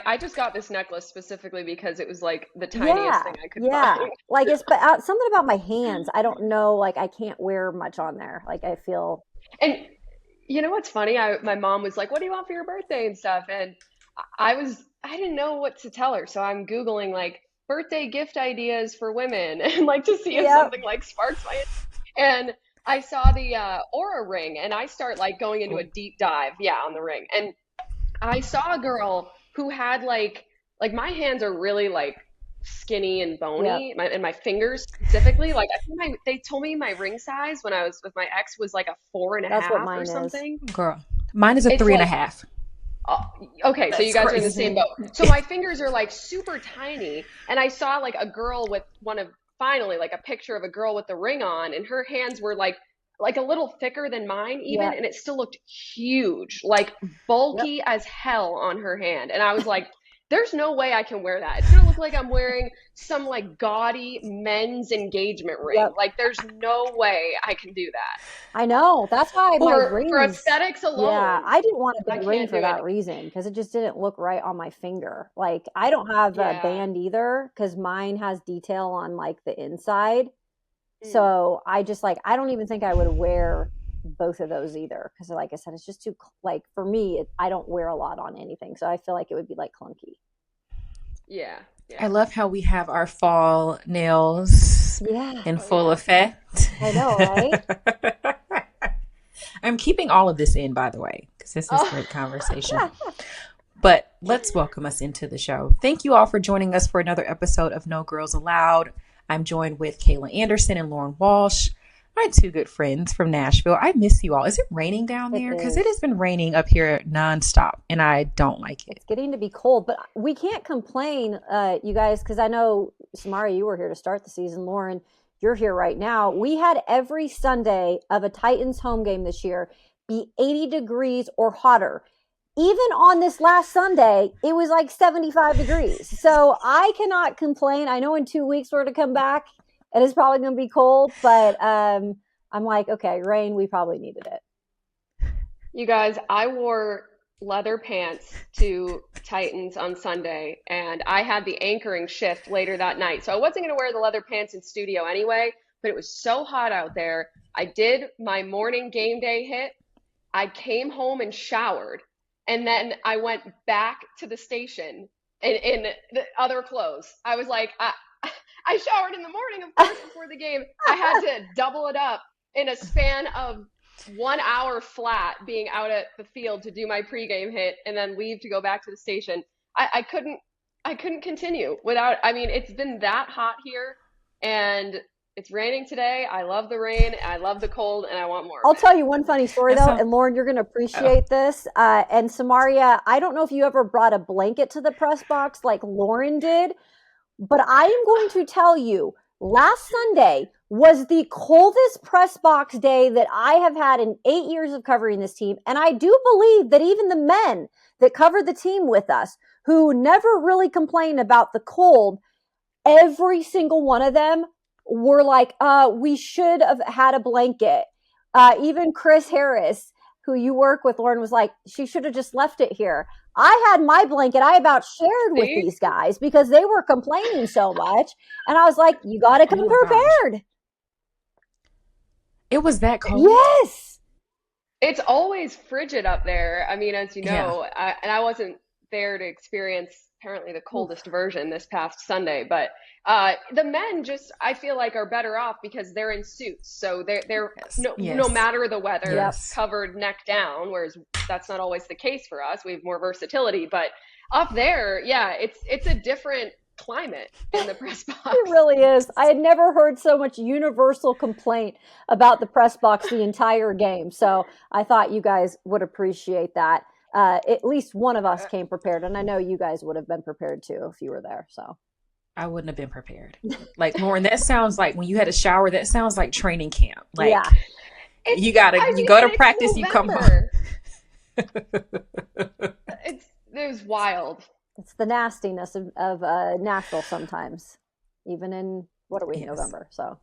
I just got this necklace specifically because it was like the tiniest thing I could find. Like it's but something about my hands. I don't know. Like I can't wear much on there. Like I feel. And you know what's funny? My mom was like, "What do you want for your birthday and stuff?" And I didn't know what to tell her, so I'm Googling like birthday gift ideas for women and like to see if Yep. something like sparks my. And I saw the Aura ring, and I start like going into a deep dive, yeah, on the ring. And I saw a girl who had like my hands are really like skinny and Yep. bony, and my fingers specifically. Like I think they told me my ring size when I was with my ex was like a four and a That's what half or mine is. something. Girl, mine is a It's three and a like half. oh, okay, so you That's guys are in the crazy. same Hmm. boat. So my fingers are like super tiny, and I saw like a girl with one of finally like a picture of a girl with the ring on, and her hands were like a little thicker than mine even, Yep. and it still looked huge, like Yep. bulky as hell on her hand. And I was like, there's no way I can wear that. It's gonna look like I'm wearing some like gaudy men's engagement ring. Yep. Like there's no way I can do that. I know. That's why my For rings, aesthetics yeah, alone, I didn't want a I big ring can't for do that it. reason because it just didn't look right on my finger. Like I don't have a Yeah. band either because mine has detail on like the inside. Mm. So I just like I don't even think I would wear both of those either because like I said, it's just too like for me, I don't wear a lot on anything, so I feel like it would be like clunky. Yeah. I Yeah. love how we have our fall nails Yeah, in Oh full yeah. effect. I know, right? I'm keeping all of this in, by the way, because this is Oh. great conversation. But let's welcome us into the show. Thank you all for joining us for another episode of No Girls Allowed. I'm joined with Kayla Anderson and Lauren Walsh, my two good friends from Nashville. I miss you all. Is it raining down It there? Because it has is. been raining up here nonstop, and I don't like it. It's getting to be cold, but we can't complain, you guys, because I know Samaria, you were here to start the season. Lauren, you're here right now. We had every Sunday of a Titans home game this year be 80 degrees or hotter. Even on this last Sunday, it was like 75 degrees. So I cannot complain. I know in 2 weeks we're to come back and it's probably going to be cold, but I'm like, okay, rain, we probably needed it. You guys, I wore leather pants to Titans on Sunday, and I had the anchoring shift later that night. So I wasn't going to wear the leather pants in studio anyway, but it was so hot out there. I did my morning game day hit. I came home and showered, and then I went back to the station in the other clothes. I was like, I showered in the morning, of course, before the game. I had to double it up in a span of 1 hour flat being out at the field to do my pregame hit and then leave to go back to the station. I couldn't continue without, I mean, it's been that hot here and it's raining today. I love the rain, I love the cold, and I want more of I'll it. tell you one funny story That's though, so. and Lauren, you're going to Oh, appreciate this. And Samaria, I don't know if you ever brought a blanket to the press box like Lauren did, but I am going to tell you, last Sunday was the coldest press box day that I have had in 8 years of covering this team. And I do believe that even the men that covered the team with us, who never really complained about the cold, every single one of them were like, we should have had a blanket. Even Chris Harris, who you work with, Lauren, was like, she should have just left it here. I had my blanket I about shared with See? these guys because they were complaining so much. And I was like, you got to come oh my gosh. prepared. It was that cold? Yes. It's always frigid up there. I mean, as you Yeah. know, and I wasn't there to experience apparently the Oof. coldest version this past Sunday, but the men just I feel like are better off because they're in suits, so they're Yes. no Yes. matter the weather Yep. Yes. covered neck down, whereas that's not always the case for us. We have more versatility, but up there, yeah, it's a different climate in the press It box. really is. I had never heard so much universal complaint about the press box the entire game. So I thought you guys would appreciate that. At least one of us came prepared, and I know you guys would have been prepared too if you were there. So I wouldn't have been prepared. Like, Lauren, that sounds like when you had a shower, that sounds like training camp. yeah, Like, It's I you mean, go to and it's practice, you come home. November. It was wild. it's the nastiness of Nashville sometimes, even in what are we Yes. November? So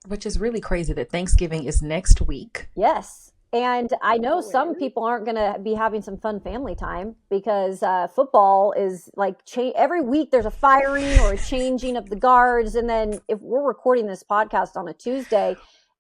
Which is really crazy that Thanksgiving is next week. yes, And I know some people aren't going to be having some fun family time because football is like every week there's a firing or a changing of the guards. And then if we're recording this podcast on a Tuesday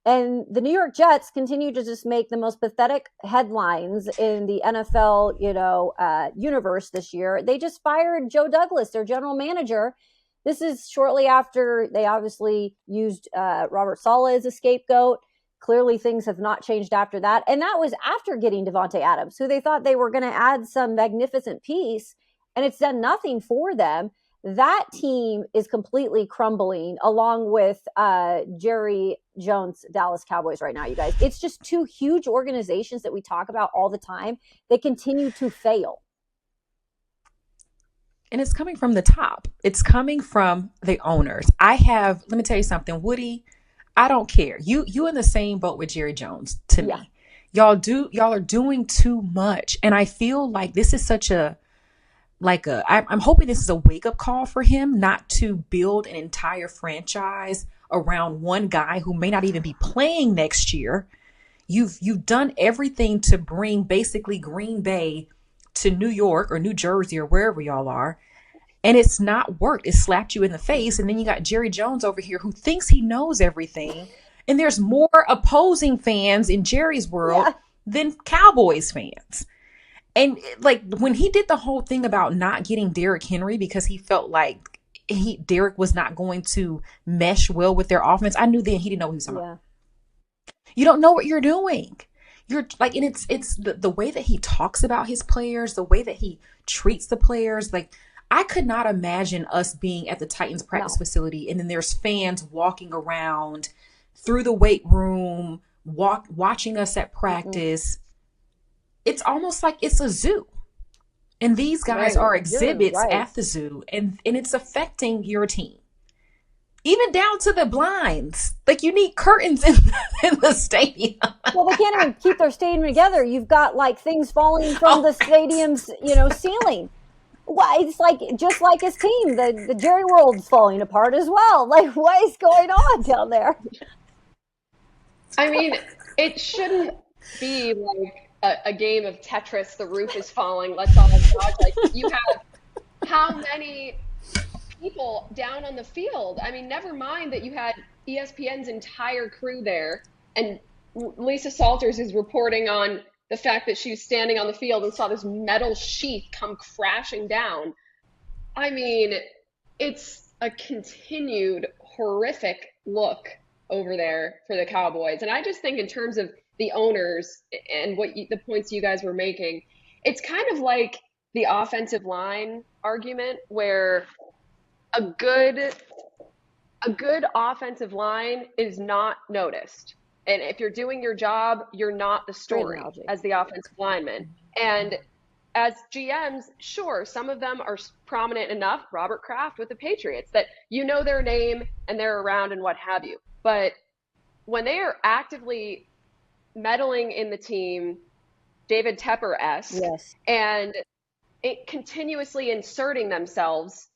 and the New York Jets continue to just make the most pathetic headlines in the NFL, universe this year, they just fired Joe Douglas, their general manager. This is shortly after they obviously used Robert Saleh as a scapegoat. Clearly, things have not changed after that. And that was after getting Devontae Adams, who they thought they were going to add some magnificent piece, and it's done nothing for them. That team is completely crumbling along with Jerry Jones' Dallas Cowboys right now, you guys. It's just two huge organizations that we talk about all the time. They continue to fail. And it's coming from the top. It's coming from the owners. Let me tell you something, Woody, I don't care. You in the same boat with Jerry Jones to me. Y'all are doing too much. And I feel like this is I'm hoping this is a wake up call for him not to build an entire franchise around one guy who may not even be playing next year. You've done everything to bring basically Green Bay to New York or New Jersey or wherever y'all are. And it's not worked. It slapped you in the face. And then you got Jerry Jones over here who thinks he knows everything. And there's more opposing fans in Jerry's world than Cowboys fans. And like when he did the whole thing about not getting Derrick Henry because he felt like Derrick was not going to mesh well with their offense, I knew then he didn't know what he was talking about. You don't know what you're doing. You're like, and it's the way that he talks about his players, the way that he treats the players. Like, I could not imagine us being at the Titans practice facility and then there's fans walking around through the weight room, watching us at practice. It's almost like it's a zoo. And these guys are exhibits at the zoo, and it's affecting your team. Even down to the blinds. Like, you need curtains in the stadium. Well, they can't even keep their stadium together. You've got like things falling from the stadium's, ceiling. Well, it's like just like his team, the Jerry World's falling apart as well. Like, what is going on down there? I mean, it shouldn't be like a game of Tetris. The roof is falling. Let's all dodge. Like, you have how many people down on the field? I mean, never mind that you had ESPN's entire crew there, and Lisa Salters is reporting on the fact that she was standing on the field and saw this metal sheath come crashing down. I mean, it's a continued horrific look over there for the Cowboys. And I just think in terms of the owners and the points you guys were making, it's kind of like the offensive line argument where a good offensive line is not noticed. And if you're doing your job, you're not the story as the offensive lineman. And as GMs, sure, some of them are prominent enough, Robert Kraft with the Patriots, that you know their name and they're around and what have you. But when they are actively meddling in the team, David Tepper-esque, and continuously inserting themselves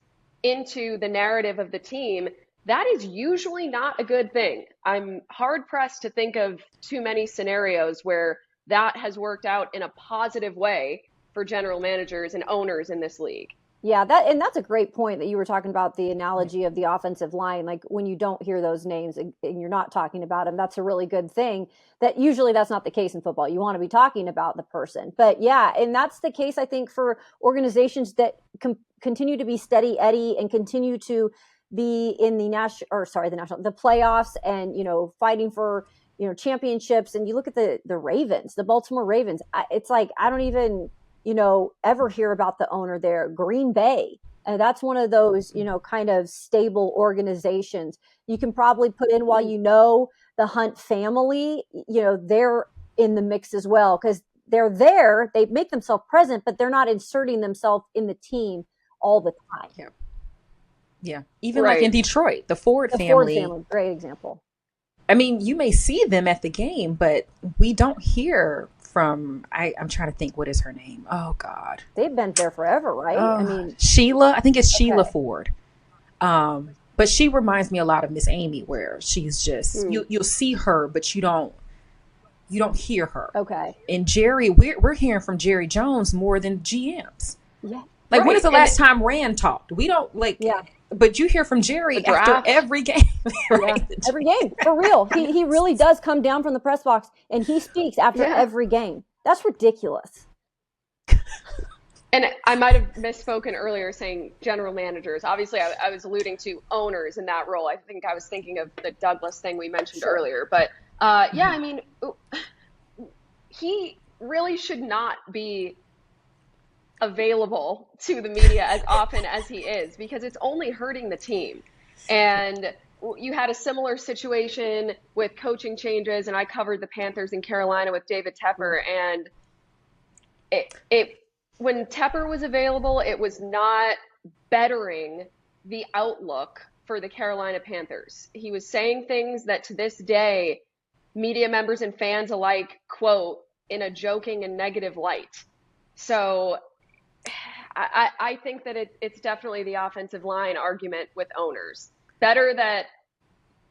into the narrative of the team, that is usually not a good thing. I'm hard-pressed to think of too many scenarios where that has worked out in a positive way for general managers and owners in this league. Yeah, that's a great point that you were talking about, the analogy of the offensive line. Like, when you don't hear those names and you're not talking about them, that's a really good thing. That usually that's not the case in football. You want to be talking about the person. But yeah, and that's the case, I think, for organizations that continue to be steady Eddie and continue to be in the playoffs and, fighting for, championships. And you look at the Ravens, the Baltimore Ravens, it's like, I don't even, ever hear about the owner there. Green Bay. And that's one of those, kind of stable organizations you can probably put in while, the Hunt family, they're in the mix as well. Cause they're there, they make themselves present, but they're not inserting themselves in the team all the time. Yeah. Yeah. Even like in Detroit, the Ford family, great example. I mean, you may see them at the game, but we don't hear from, I'm trying to think, what is her name? Oh God. They've been there forever, right? Sheila, I think it's Sheila Ford. But she reminds me a lot of Miss Amy, where she's just, you'll see her, but you don't, you don't hear her. Okay. And Jerry, we're hearing from Jerry Jones more than GMs. Yeah. Like, Right. when is the last time Rand talked? We don't, like, Yeah. but you hear from Jerry The after draft. every game. Right? Yeah, every game, for real. He really does come down from the press box and he speaks after Yeah. every game. That's ridiculous. And I might have misspoken earlier saying general managers. Obviously, I was alluding to owners in that role. I think I was thinking of the Douglas thing we mentioned earlier. But yeah, I mean, he really should not be available to the media as often as he is, because it's only hurting the team. And you had a similar situation with coaching changes, and I covered the Panthers in Carolina with David Tepper, and it when Tepper was available, it was not bettering the outlook for the Carolina Panthers. He was saying things that to this day, media members and fans alike quote in a joking and negative light. So I think that it's definitely the offensive line argument with owners. Better that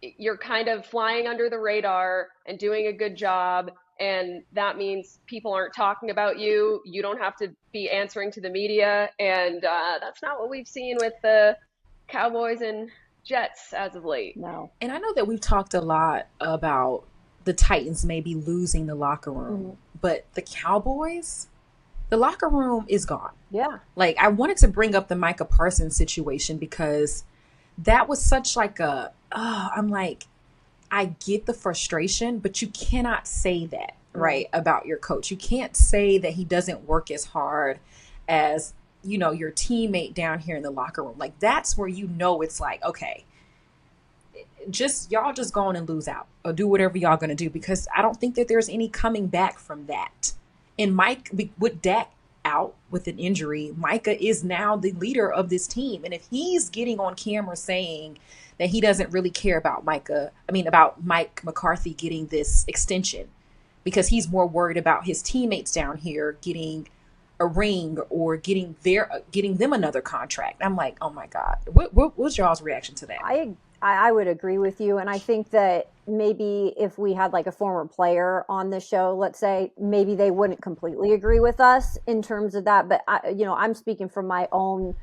you're kind of flying under the radar and doing a good job, and that means people aren't talking about you. You don't have to be answering to the media, and that's not what we've seen with the Cowboys and Jets as of late. No. And I know that we've talked a lot about the Titans maybe losing the locker room, but the Cowboys, the locker room is gone. Yeah. Like, I wanted to bring up the Micah Parsons situation because that was such like I'm like, I get the frustration, but you cannot say that, right, about your coach. You can't say that he doesn't work as hard as, you know, your teammate down here in the locker room. Like, that's where you know it's like, okay, y'all just go on and lose out or do whatever y'all going to do, because I don't think that there's any coming back from that. And Mike, with Dak out with an injury, Micah is now the leader of this team. And if he's getting on camera saying that he doesn't really care about about Mike McCarthy getting this extension because he's more worried about his teammates down here getting a ring or getting them another contract. I'm like, oh my God. What was y'all's reaction to that? I would agree with you. And I think that maybe if we had like a former player on the show, let's say, maybe they wouldn't completely agree with us in terms of that. But I'm speaking from my own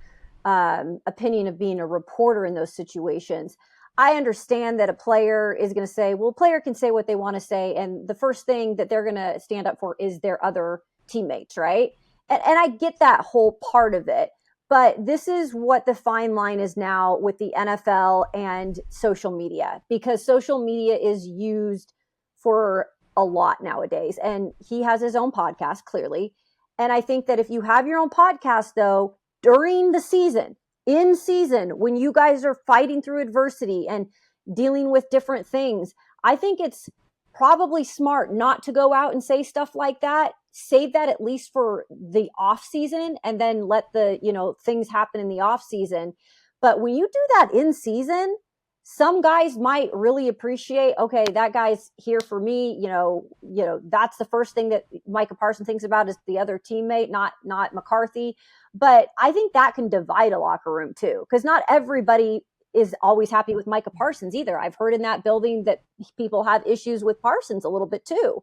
opinion of being a reporter in those situations. I understand that a player is going to say, well, a player can say what they want to say. And the first thing that they're going to stand up for is their other teammates, right? And I get that whole part of it. But this is what the fine line is now with the NFL and social media, because social media is used for a lot nowadays. And he has his own podcast, clearly. And I think that if you have your own podcast, though, during the season, in season, when you guys are fighting through adversity and dealing with different things, I think it's probably smart not to go out and say stuff like that. Save that at least for the off season, and then let the, things happen in the off season. But when you do that in season, some guys might really appreciate, okay, that guy's here for me. That's the first thing that Micah Parsons thinks about is the other teammate, not McCarthy. But I think that can divide a locker room too, because not everybody is always happy with Micah Parsons either. I've heard in that building that people have issues with Parsons a little bit too.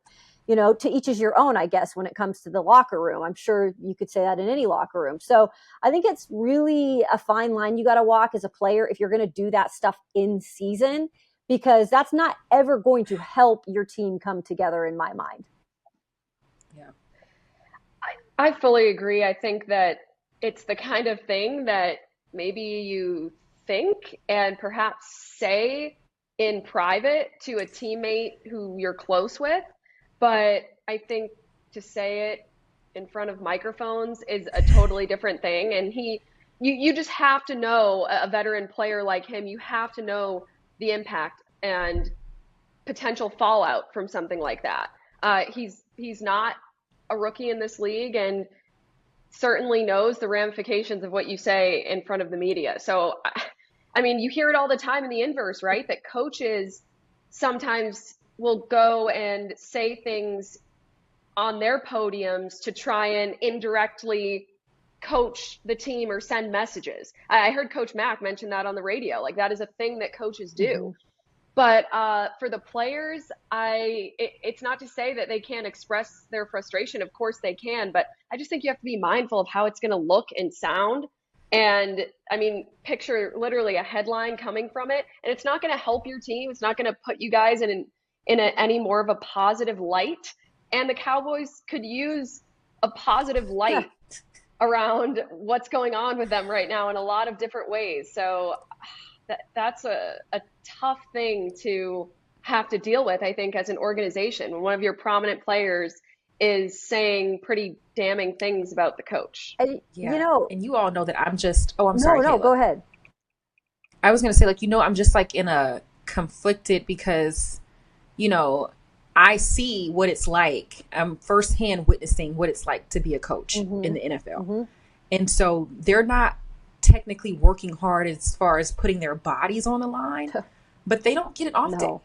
To each is your own, I guess, when it comes to the locker room. I'm sure you could say that in any locker room. So I think it's really a fine line you got to walk as a player if you're going to do that stuff in season, because that's not ever going to help your team come together in my mind. Yeah. I fully agree. I think that it's the kind of thing that maybe you think and perhaps say in private to a teammate who you're close with. But I think to say it in front of microphones is a totally different thing. And you just have to know, a veteran player like him, you have to know the impact and potential fallout from something like that. He's not a rookie in this league and certainly knows the ramifications of what you say in front of the media. So, I mean, you hear it all the time in the inverse, right? That coaches sometimes will go and say things on their podiums to try and indirectly coach the team or send messages. I heard Coach Mack mention that on the radio. Like, that is a thing that coaches do. But for the players, it's not to say that they can't express their frustration. Of course they can, but I just think you have to be mindful of how it's going to look and sound. And I mean, picture literally a headline coming from it, and it's not going to help your team. It's not going to put you guys any more of a positive light. And the Cowboys could use a positive light around what's going on with them right now in a lot of different ways. So that's a tough thing to have to deal with, I think, as an organization, when one of your prominent players is saying pretty damning things about the coach. And, and you all know that I'm just, I'm sorry, no, Kayla. go ahead. I was going to say, like, I'm just like in a conflicted because, I see what it's like. I'm firsthand witnessing what it's like to be a coach in the NFL. And so they're not technically working hard as far as putting their bodies on the line, but they don't get an off day.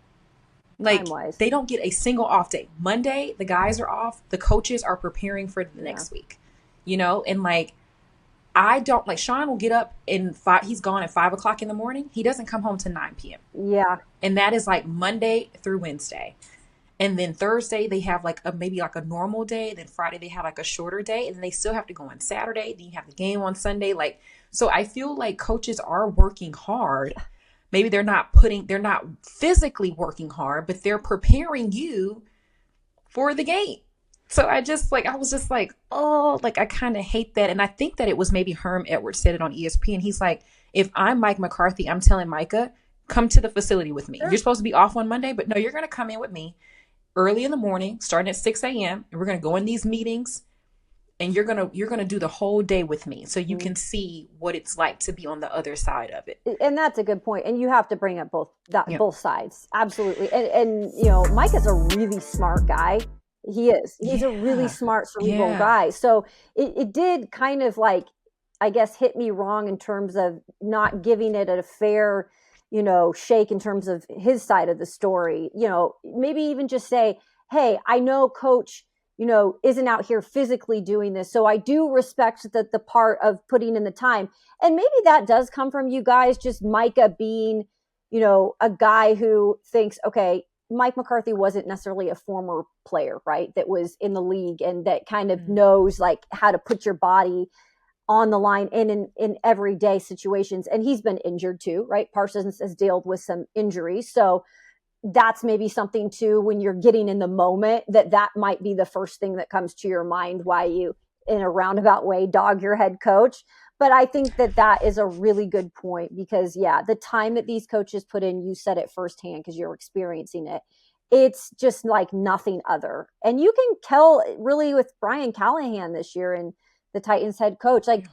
Like, time-wise, they don't get a single off day. Monday, the guys are off. The coaches are preparing for the next week, and like, I don't, like, Sean will get up he's gone at 5 o'clock in the morning. He doesn't come home to 9 p.m. Yeah. And that is like Monday through Wednesday. And then Thursday, they have like maybe like a normal day. Then Friday, they have like a shorter day. And then they still have to go on Saturday. Then you have the game on Sunday. Like, so I feel like coaches are working hard. Maybe they're not physically working hard, but they're preparing you for the game. So I was just like, oh, like, I kind of hate that. And I think that it was maybe Herm Edwards said it on ESPN. He's like, if I'm Mike McCarthy, I'm telling Micah, come to the facility with me. Sure. You're supposed to be off on Monday, but no, you're going to come in with me early in the morning, starting at 6 a.m. And we're going to go in these meetings, and you're going to do the whole day with me so you can see what it's like to be on the other side of it. And that's a good point. And you have to bring up both sides. Absolutely. And Mike is a really smart guy. He is. He's a really smart, cerebral guy. So it did kind of, like, I guess, hit me wrong in terms of not giving it a fair, shake in terms of his side of the story. Maybe even just say, hey, I know coach, isn't out here physically doing this. So I do respect the part of putting in the time. And maybe that does come from you guys, just Micah being, a guy who thinks, okay, Mike McCarthy wasn't necessarily a former player, right? That was in the league and that kind of knows, like, how to put your body on the line in everyday situations. And he's been injured too, right? Parsons has dealt with some injuries. So that's maybe something too, when you're getting in the moment, that might be the first thing that comes to your mind, why you, in a roundabout way, dog your head coach. But I think that is a really good point because, the time that these coaches put in, you said it firsthand because you're experiencing it. It's just like nothing other. And you can tell really with Brian Callahan this year and the Titans head coach, like,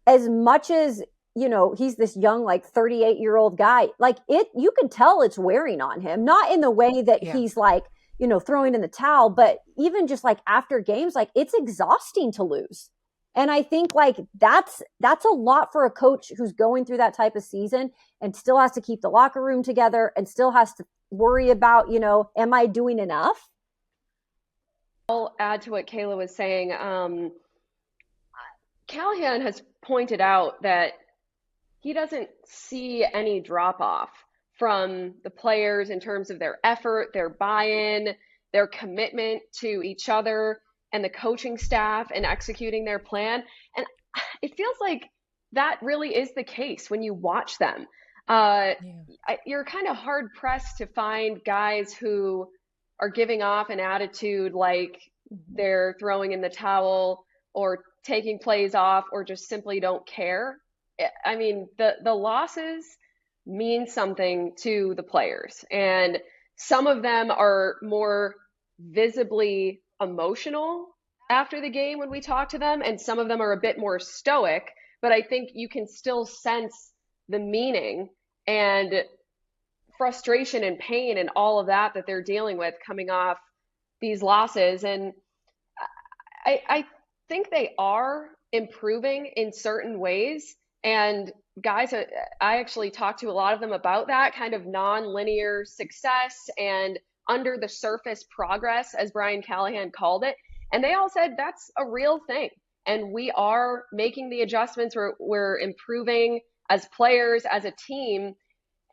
as much as, he's this young, like 38-year-old guy, like, you can tell it's wearing on him, not in the way that he's like, throwing in the towel, but even just like after games, like, it's exhausting to lose. And I think, like, that's a lot for a coach who's going through that type of season and still has to keep the locker room together and still has to worry about, am I doing enough? I'll add to what Kayla was saying. Callahan has pointed out that he doesn't see any drop off from the players in terms of their effort, their buy-in, their commitment to each other and the coaching staff and executing their plan. And it feels like that really is the case when you watch them. You're kind of hard pressed to find guys who are giving off an attitude like they're throwing in the towel or taking plays off or just simply don't care. I mean, the losses mean something to the players, and some of them are more visibly emotional after the game when we talk to them, and some of them are a bit more stoic, but I think you can still sense the meaning and frustration and pain and all of that they're dealing with coming off these losses. And I think they are improving in certain ways. And guys, I actually talked to a lot of them about that kind of non-linear success and under the surface progress, as Brian Callahan called it. And they all said that's a real thing. And we are making the adjustments. We're improving as players, as a team.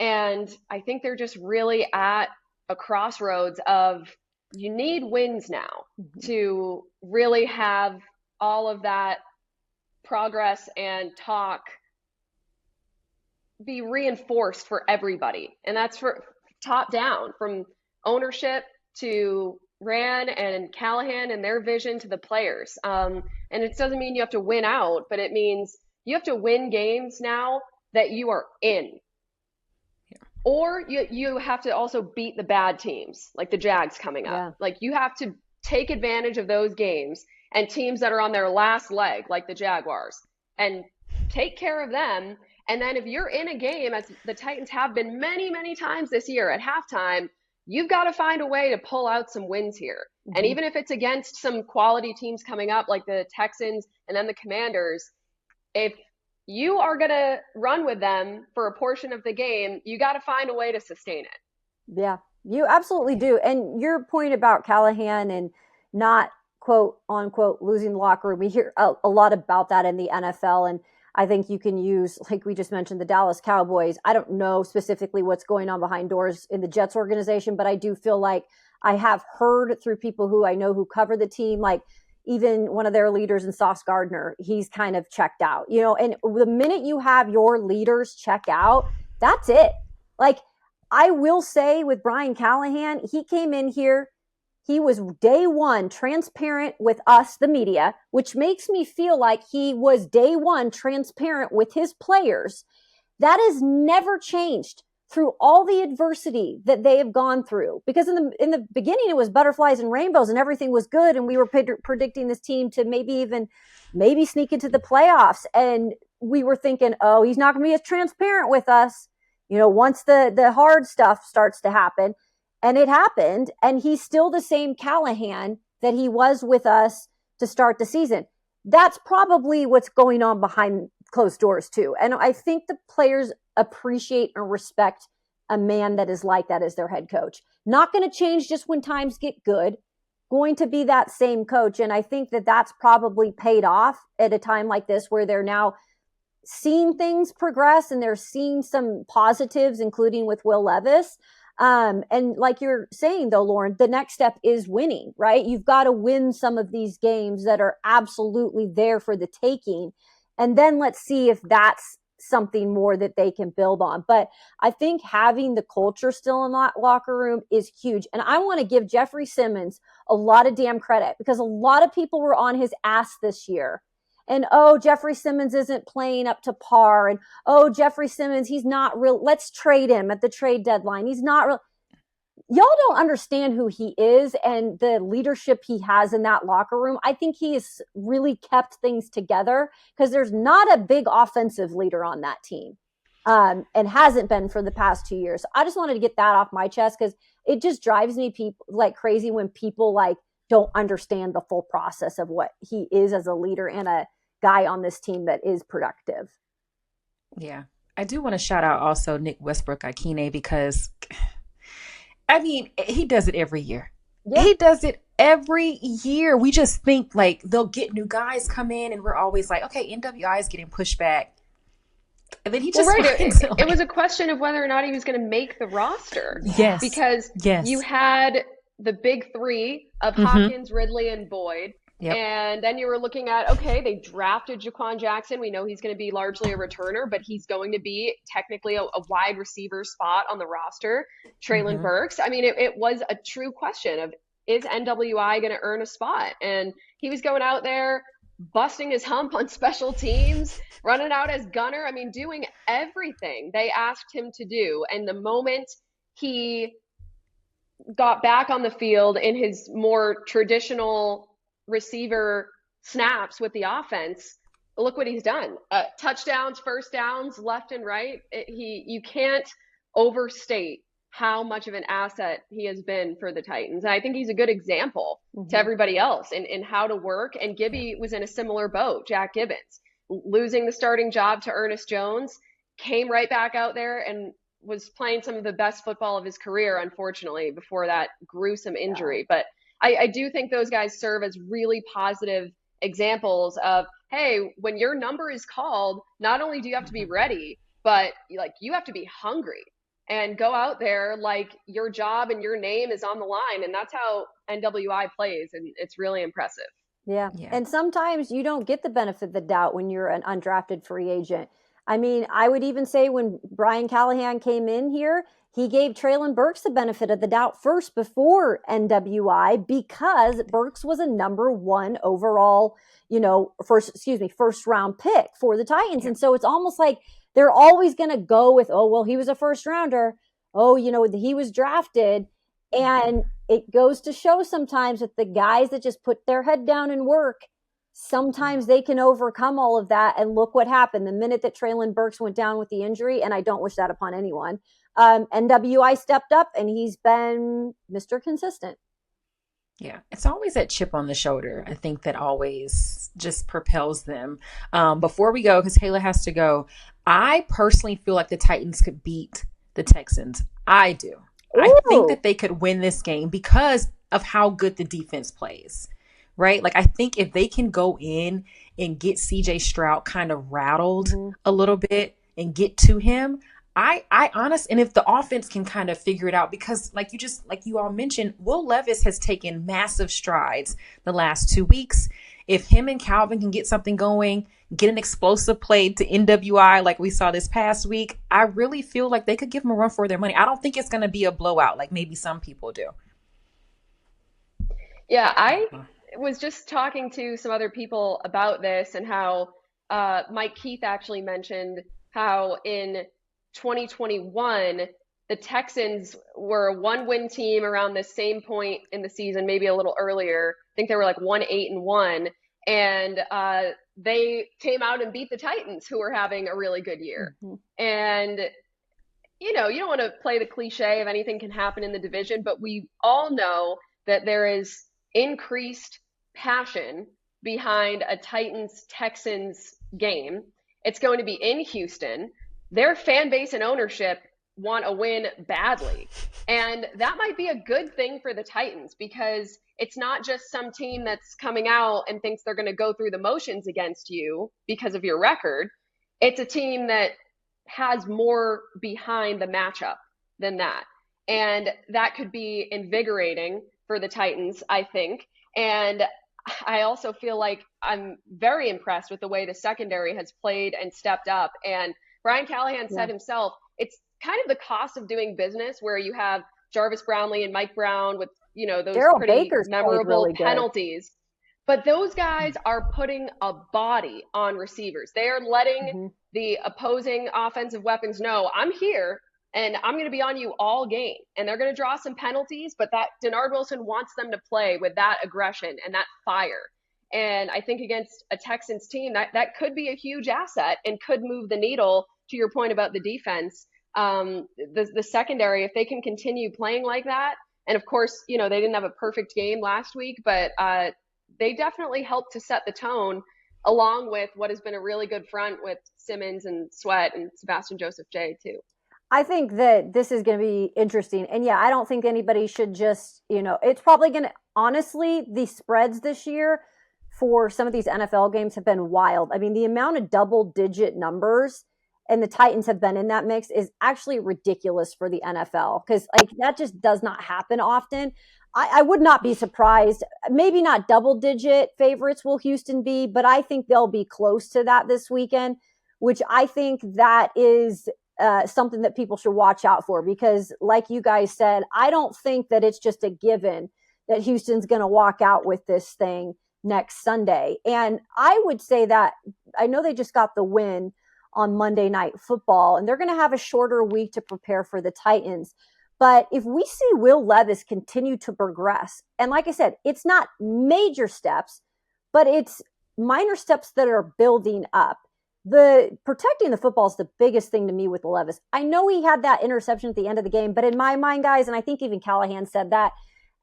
And I think they're just really at a crossroads of you need wins now to really have all of that progress and talk be reinforced for everybody. And that's for top down, from ownership to Rand and Callahan and their vision to the players. And it doesn't mean you have to win out, but it means you have to win games now that you are in. Or you have to also beat the bad teams, like the Jags coming up. Yeah. Like you have to take advantage of those games and teams that are on their last leg, like the Jaguars, and take care of them. And then if you're in a game, as the Titans have been many, many times this year at halftime, you've got to find a way to pull out some wins here. And even if it's against some quality teams coming up, like the Texans and then the Commanders, if you are going to run with them for a portion of the game, you got to find a way to sustain it. Yeah, you absolutely do. And your point about Callahan and not, quote unquote, losing the locker room, we hear a lot about that in the NFL. And I think you can use, like we just mentioned, the Dallas Cowboys. I don't know specifically what's going on behind doors in the Jets organization, but I do feel like I have heard through people who I know who cover the team, like even one of their leaders in Sauce Gardner, he's kind of checked out, and the minute you have your leaders check out, that's it. Like, I will say with Brian Callahan, he came in here, he was day one transparent with us, the media, which makes me feel like he was day one transparent with his players. That has never changed through all the adversity that they have gone through. Because in the beginning, it was butterflies and rainbows and everything was good. And we were predicting this team to maybe sneak into the playoffs. And we were thinking, oh, he's not going to be as transparent with us, once the hard stuff starts to happen. And it happened. And he's still the same Callahan that he was with us to start the season. That's probably what's going on behind closed doors too. And I think the players appreciate and respect a man that is like that as their head coach. Not going to change just when times get good, going to be that same coach. And I think that that's probably paid off at a time like this where they're now seeing things progress and they're seeing some positives, including with Will Levis. And like you're saying though, Lauren, the next step is winning, right? You've got to win some of these games that are absolutely there for the taking. And then let's see if that's something more that they can build on. But I think having the culture still in that locker room is huge. And I want to give Jeffrey Simmons a lot of damn credit because a lot of people were on his ass this year. And, oh, Jeffrey Simmons isn't playing up to par. And, oh, Jeffrey Simmons, he's not real. Let's trade him at the trade deadline. He's not real. Y'all don't understand who he is and the leadership he has in that locker room. I think he has really kept things together because there's not a big offensive leader on that team and hasn't been for the past 2 years. I just wanted to get that off my chest because it just drives me like crazy when people like don't understand the full process of what he is as a leader and a guy on this team that is productive. Yeah. I do want to shout out also Nick Westbrook-Akine because I mean, he does it every year. Yeah. He does it every year. We just think like they'll get new guys come in and we're always like, okay, NWI is getting pushed back. And then he just it was a question of whether or not he was going to make the roster. Yes. Because you had the big three of Hopkins, Ridley, and Boyd. Yep. And then you were looking at, okay, they drafted Jaquan Jackson. We know he's going to be largely a returner, but he's going to be technically a wide receiver spot on the roster. Traylon Burks. I mean, it was a true question of, is NWI going to earn a spot? And he was going out there, busting his hump on special teams, running out as gunner. I mean, doing everything they asked him to do. And the moment he got back on the field in his more traditional receiver snaps with the offense, look what he's done. Touchdowns, first downs, left and right. You can't overstate how much of an asset he has been for the Titans. And I think he's a good example to everybody else in how to work. And Gibby was in a similar boat. Jack Gibbons, losing the starting job to Ernest Jones, came right back out there and was playing some of the best football of his career, unfortunately, before that gruesome injury. But I do think those guys serve as really positive examples of, hey, when your number is called, not only do you have to be ready, but like you have to be hungry. and go out there like your job and your name is on the line. And that's how NWI plays. And it's really impressive. Yeah. Yeah. And sometimes you don't get the benefit of the doubt when you're an undrafted free agent. I mean, I would even say when Brian Callahan came in here, he gave Traylon Burks the benefit of the doubt first before NWI because Burks was a number one overall, first round pick for the Titans. Yeah. And so it's almost like they're always going to go with, oh, well, he was a first rounder. Oh, he was drafted. And it goes to show sometimes that the guys that just put their head down and work, sometimes they can overcome all of that. And look what happened the minute that Traylon Burks went down with the injury. And I don't wish that upon anyone. NWI stepped up and he's been Mr. Consistent. Yeah, it's always that chip on the shoulder. I think that always just propels them. Before we go, because Kayla has to go, I personally feel like the Titans could beat the Texans. I do. Ooh. I think that they could win this game because of how good the defense plays, right? Like, I think if they can go in and get CJ Stroud kind of rattled a little bit and get to him, I honestly, and if the offense can kind of figure it out, because like you all mentioned, Will Levis has taken massive strides the last 2 weeks. If him and Calvin can get something going, get an explosive play to NWI like we saw this past week, I really feel like they could give them a run for their money. I don't think it's going to be a blowout like maybe some people do. Yeah, I was just talking to some other people about this and how Mike Keith actually mentioned how in 2021, the Texans were a 1-win team around the same point in the season, maybe a little earlier. I think they were like 1-8-1. And they came out and beat the Titans, who were having a really good year. And, you don't want to play the cliche of anything can happen in the division, but we all know that there is increased passion behind a Titans-Texans game. It's going to be in Houston. Their fan base and ownership want a win badly. And that might be a good thing for the Titans because it's not just some team that's coming out and thinks they're going to go through the motions against you because of your record. It's a team that has more behind the matchup than that. And that could be invigorating for the Titans, I think. And I also feel like I'm very impressed with the way the secondary has played and stepped up. And Brian Callahan said himself, it's kind of the cost of doing business where you have Jarvis Brownlee and Mike Brown with, those Darryl pretty Baker's memorable really penalties. But those guys are putting a body on receivers. They are letting the opposing offensive weapons know, I'm here and I'm going to be on you all game. And they're going to draw some penalties, but that Denard Wilson wants them to play with that aggression and that fire. And I think against a Texans team, that could be a huge asset and could move the needle. To your point about the defense, the secondary, if they can continue playing like that, and of course, they didn't have a perfect game last week, but they definitely helped to set the tone, along with what has been a really good front with Simmons and Sweat and Sebastian Joseph J too. I think that this is going to be interesting. And yeah, I don't think anybody should just, it's probably going to, honestly, the spreads this year for some of these NFL games have been wild. I mean, the amount of double-digit numbers and the Titans have been in that mix is actually ridiculous for the NFL because that just does not happen often. I would not be surprised. Maybe not double-digit favorites will Houston be, but I think they'll be close to that this weekend, which I think that is something that people should watch out for because like you guys said, I don't think that it's just a given that Houston's going to walk out with this thing next Sunday. And I would say that I know they just got the win on Monday Night Football, and they're going to have a shorter week to prepare for the Titans. But if we see Will Levis continue to progress, and like I said, it's not major steps, but it's minor steps that are building up. The protecting the football is the biggest thing to me with Levis. I know he had that interception at the end of the game, but in my mind, guys, and I think even Callahan said that,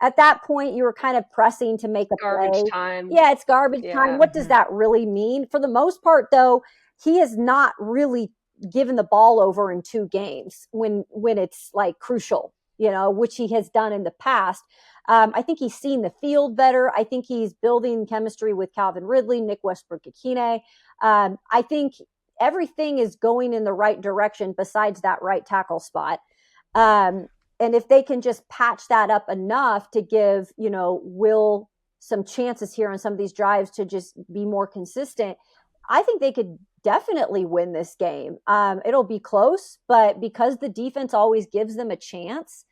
at that point, you were kind of pressing to make a garbage play. Time. Yeah, it's garbage time. What does that really mean? For the most part, though, he has not really given the ball over in 2 games when it's like crucial, which he has done in the past. I think he's seen the field better. I think he's building chemistry with Calvin Ridley, Nick Westbrook-Akine. I think everything is going in the right direction besides that right tackle spot. And if they can just patch that up enough to give, Will some chances here on some of these drives to just be more consistent, I think they could definitely win this game. It'll be close, but because the defense always gives them a chance,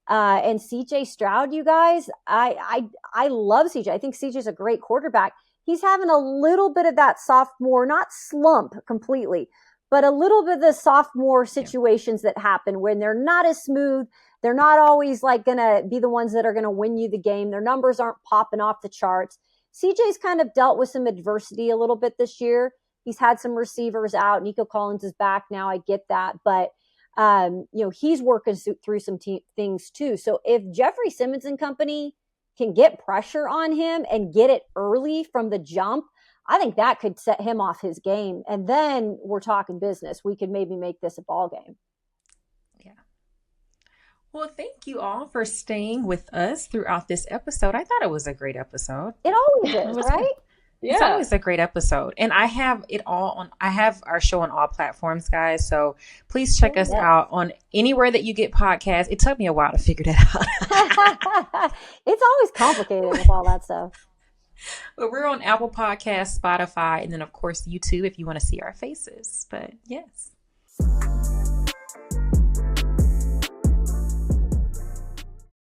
and CJ Stroud, you guys, I love CJ. I think CJ's a great quarterback. He's having a little bit of that sophomore, not slump completely, but a little bit of the sophomore situations that happen when they're not as smooth. They're not always like going to be the ones that are going to win you the game. Their numbers aren't popping off the charts. CJ's kind of dealt with some adversity a little bit this year. He's had some receivers out. Nico Collins is back now. I get that. But, he's working through some things too. So if Jeffrey Simmons and company can get pressure on him and get it early from the jump, I think that could set him off his game. And then we're talking business. We could maybe make this a ball game. Yeah. Well, thank you all for staying with us throughout this episode. I thought it was a great episode. It always is, right? Yeah. It's always a great episode. And I have I have our show on all platforms, guys. So please check us out on anywhere that you get podcasts. It took me a while to figure that out. It's always complicated with all that stuff. But we're on Apple Podcasts, Spotify, and then of course YouTube if you want to see our faces. But yes.